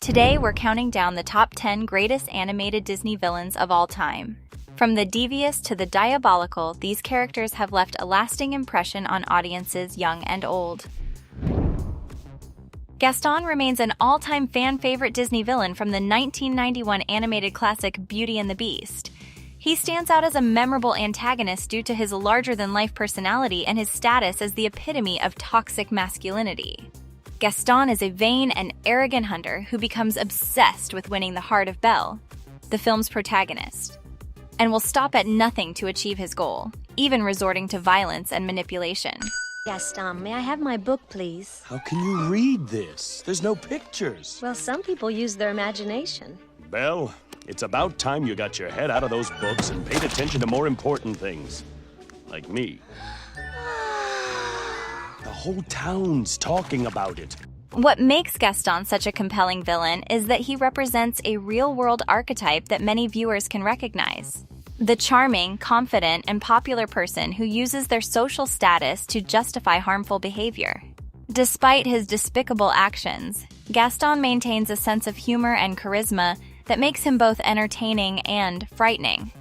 Today, we're counting down the top 10 greatest animated Disney villains of all time. From the devious to the diabolical, these characters have left a lasting impression on audiences young and old. Gaston remains an all-time fan-favorite Disney villain from the 1991 animated classic Beauty and the Beast. He stands out as a memorable antagonist due to his larger-than-life personality and his status as the epitome of toxic masculinity. Gaston is a vain and arrogant hunter who becomes obsessed with winning the heart of Belle, the film's protagonist, and will stop at nothing to achieve his goal, even resorting to violence and manipulation. Gaston, may I have my book, please? How can you read this? There's no pictures. Well, some people use their imagination. Belle, it's about time you got your head out of those books and paid attention to more important things. Like me. The whole town's talking about it. What makes Gaston such a compelling villain is that he represents a real-world archetype that many viewers can recognize. The charming, confident, and popular person who uses their social status to justify harmful behavior. Despite his despicable actions, Gaston maintains a sense of humor and charisma that makes him both entertaining and frightening.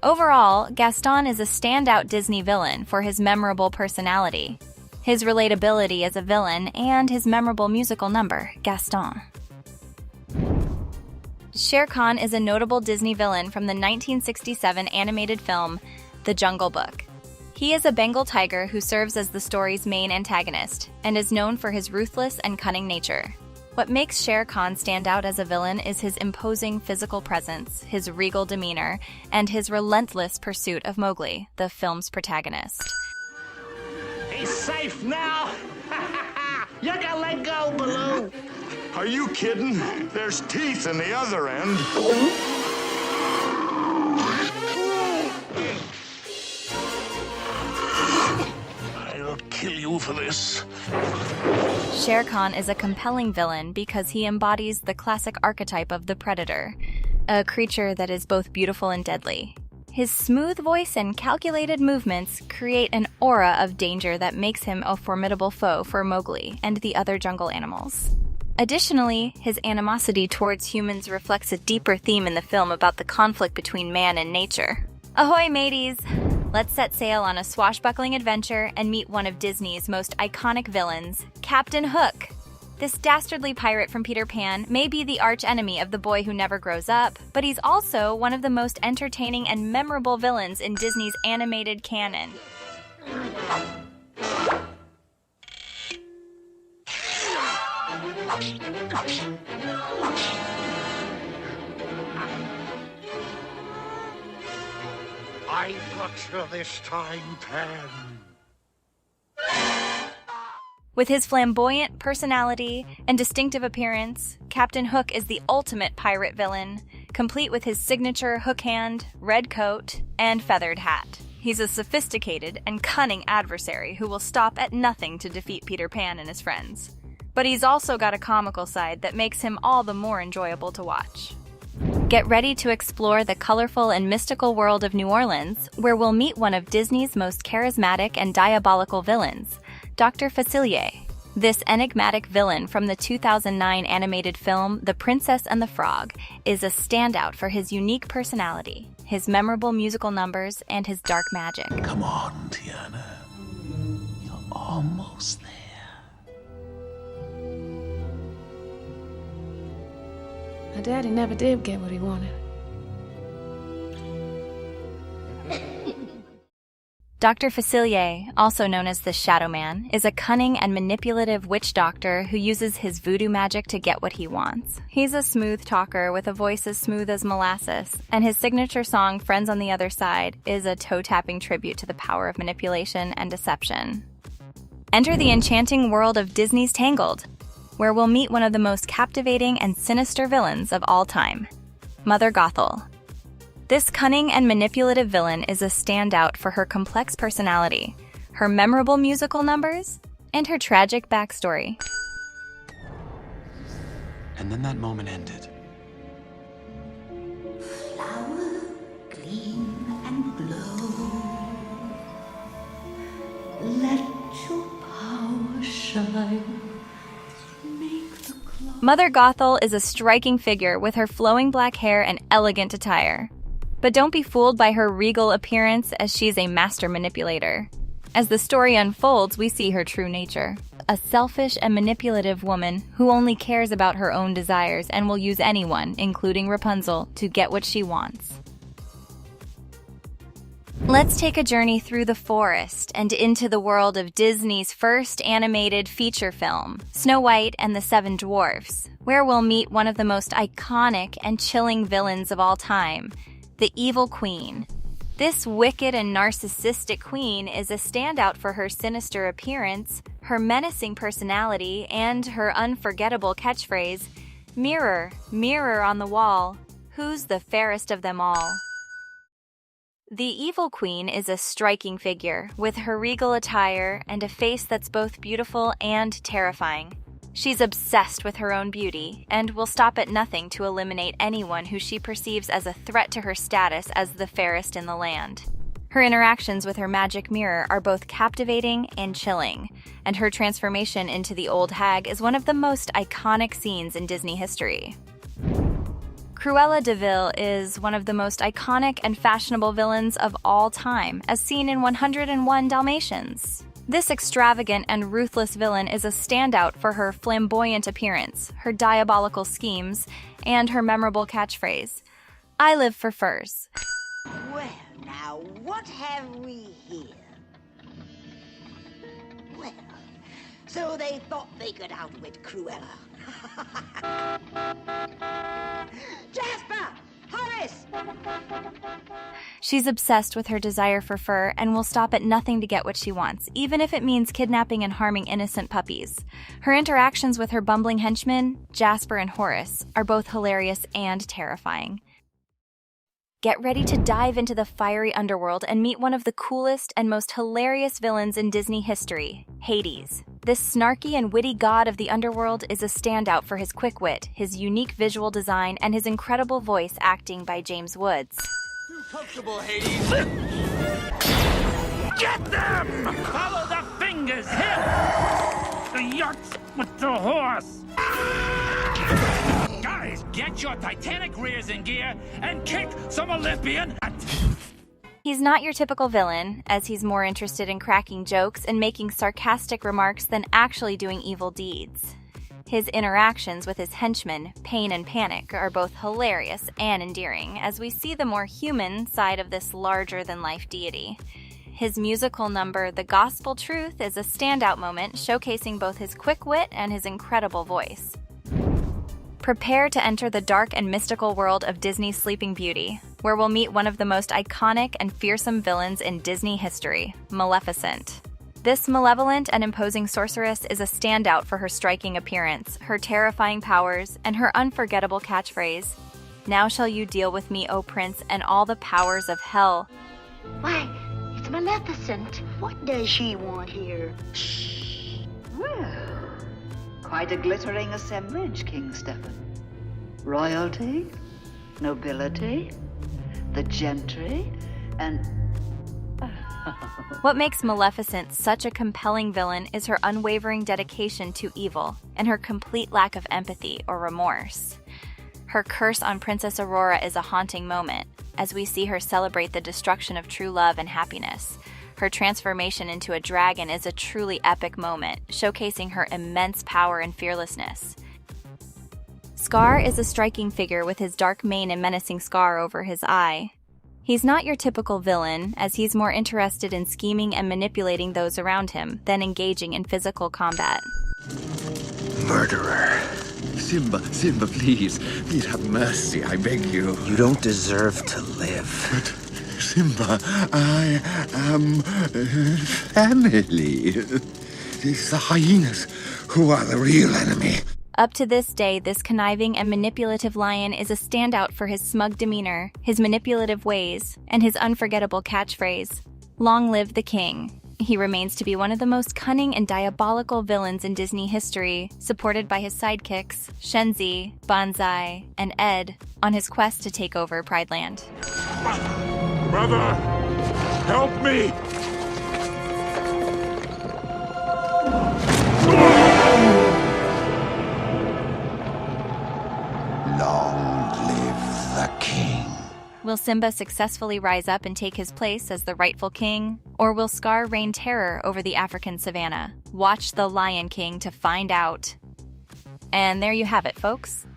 Overall, Gaston is a standout Disney villain for his memorable personality, his relatability as a villain, and his memorable musical number, Gaston. Shere Khan is a notable Disney villain from the 1967 animated film The Jungle Book. He is a Bengal tiger who serves as the story's main antagonist and is known for his ruthless and cunning nature. What makes Shere Khan stand out as a villain is his imposing physical presence, his regal demeanor, and his relentless pursuit of Mowgli, the film's protagonist. He's safe now! You can let go, Baloo! Are you kidding? There's teeth in the other end. I'll kill you for this. Shere Khan is a compelling villain because he embodies the classic archetype of the predator, a creature that is both beautiful and deadly. His smooth voice and calculated movements create an aura of danger that makes him a formidable foe for Mowgli and the other jungle animals. Additionally, his animosity towards humans reflects a deeper theme in the film about the conflict between man and nature. Ahoy, mateys! Let's set sail on a swashbuckling adventure and meet one of Disney's most iconic villains, Captain Hook. This dastardly pirate from Peter Pan may be the arch-enemy of the boy who never grows up, but he's also one of the most entertaining and memorable villains in Disney's animated canon. I got you this time, Pan. With his flamboyant personality and distinctive appearance, Captain Hook is the ultimate pirate villain, complete with his signature hook hand, red coat, and feathered hat. He's a sophisticated and cunning adversary who will stop at nothing to defeat Peter Pan and his friends. But he's also got a comical side that makes him all the more enjoyable to watch. Get ready to explore the colorful and mystical world of New Orleans, where we'll meet one of Disney's most charismatic and diabolical villains, Dr. Facilier. This enigmatic villain from the 2009 animated film The Princess and the Frog is a standout for his unique personality, his memorable musical numbers, and his dark magic. Come on, Tiana. You're almost there. My daddy never did get what he wanted. Dr. Facilier, also known as the Shadow Man, is a cunning and manipulative witch doctor who uses his voodoo magic to get what he wants. He's a smooth talker with a voice as smooth as molasses, and his signature song, Friends on the Other Side, is a toe-tapping tribute to the power of manipulation and deception. Enter the enchanting world of Disney's Tangled, where we'll meet one of the most captivating and sinister villains of all time, Mother Gothel. This cunning and manipulative villain is a standout for her complex personality, her memorable musical numbers, and her tragic backstory. And then that moment ended. Flower, gleam and glow. Let your power shine. Make the Mother Gothel is a striking figure with her flowing black hair and elegant attire. But don't be fooled by her regal appearance, as she's a master manipulator. As the story unfolds, we see her true nature. A selfish and manipulative woman who only cares about her own desires and will use anyone, including Rapunzel, to get what she wants. Let's take a journey through the forest and into the world of Disney's first animated feature film, Snow White and the Seven Dwarfs, where we'll meet one of the most iconic and chilling villains of all time, the Evil Queen. This wicked and narcissistic queen is a standout for her sinister appearance, her menacing personality, and her unforgettable catchphrase, "Mirror, mirror on the wall, who's the fairest of them all?" The Evil Queen is a striking figure, with her regal attire and a face that's both beautiful and terrifying. She's obsessed with her own beauty, and will stop at nothing to eliminate anyone who she perceives as a threat to her status as the fairest in the land. Her interactions with her magic mirror are both captivating and chilling, and her transformation into the old hag is one of the most iconic scenes in Disney history. Cruella de Vil is one of the most iconic and fashionable villains of all time, as seen in 101 Dalmatians. This extravagant and ruthless villain is a standout for her flamboyant appearance, her diabolical schemes, and her memorable catchphrase, "I live for furs." Well, now, what have we here? Well, so they thought they could outwit Cruella. Jasper! Horace! She's obsessed with her desire for fur and will stop at nothing to get what she wants, even if it means kidnapping and harming innocent puppies. Her interactions with her bumbling henchmen, Jasper and Horace, are both hilarious and terrifying. Get ready to dive into the fiery underworld and meet one of the coolest and most hilarious villains in Disney history, Hades. This snarky and witty god of the underworld is a standout for his quick wit, his unique visual design, and his incredible voice acting by James Woods. Too comfortable, Hades! Get them! Follow the fingers, him! The yacht's with the horse! Guys, get your Titanic rears in gear and kick some Olympian butt! He's not your typical villain, as he's more interested in cracking jokes and making sarcastic remarks than actually doing evil deeds. His interactions with his henchmen, Pain and Panic, are both hilarious and endearing, as we see the more human side of this larger-than-life deity. His musical number, The Gospel Truth, is a standout moment, showcasing both his quick wit and his incredible voice. Prepare to enter the dark and mystical world of Disney's Sleeping Beauty, where we'll meet one of the most iconic and fearsome villains in Disney history, Maleficent. This malevolent and imposing sorceress is a standout for her striking appearance, her terrifying powers, and her unforgettable catchphrase, "Now shall you deal with me, O Prince, and all the powers of hell." Why, it's Maleficent. What does she want here? Shh. Well, quite a glittering assemblage, King Stephen. Royalty, nobility, the gentry, and... What makes Maleficent such a compelling villain is her unwavering dedication to evil and her complete lack of empathy or remorse. Her curse on Princess Aurora is a haunting moment, as we see her celebrate the destruction of true love and happiness. Her transformation into a dragon is a truly epic moment, showcasing her immense power and fearlessness. Scar is a striking figure with his dark mane and menacing scar over his eye. He's not your typical villain, as he's more interested in scheming and manipulating those around him than engaging in physical combat. Murderer. Simba, Simba, please. Please have mercy, I beg you. You don't deserve to live. But, Simba, I am family. It's the hyenas who are the real enemy. Up to this day, this conniving and manipulative lion is a standout for his smug demeanor, his manipulative ways, and his unforgettable catchphrase, "Long live the king." He remains to be one of the most cunning and diabolical villains in Disney history, supported by his sidekicks, Shenzi, Banzai, and Ed, on his quest to take over Pride Land. Brother, help me! Will Simba successfully rise up and take his place as the rightful king? Or will Scar reign terror over the African savannah? Watch The Lion King to find out. And there you have it, folks.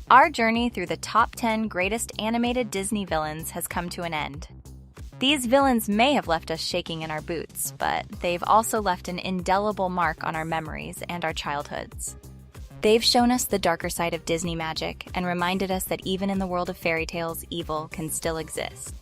Our journey through the top 10 greatest animated Disney villains has come to an end. These villains may have left us shaking in our boots, but they've also left an indelible mark on our memories and our childhoods. They've shown us the darker side of Disney magic and reminded us that even in the world of fairy tales, evil can still exist.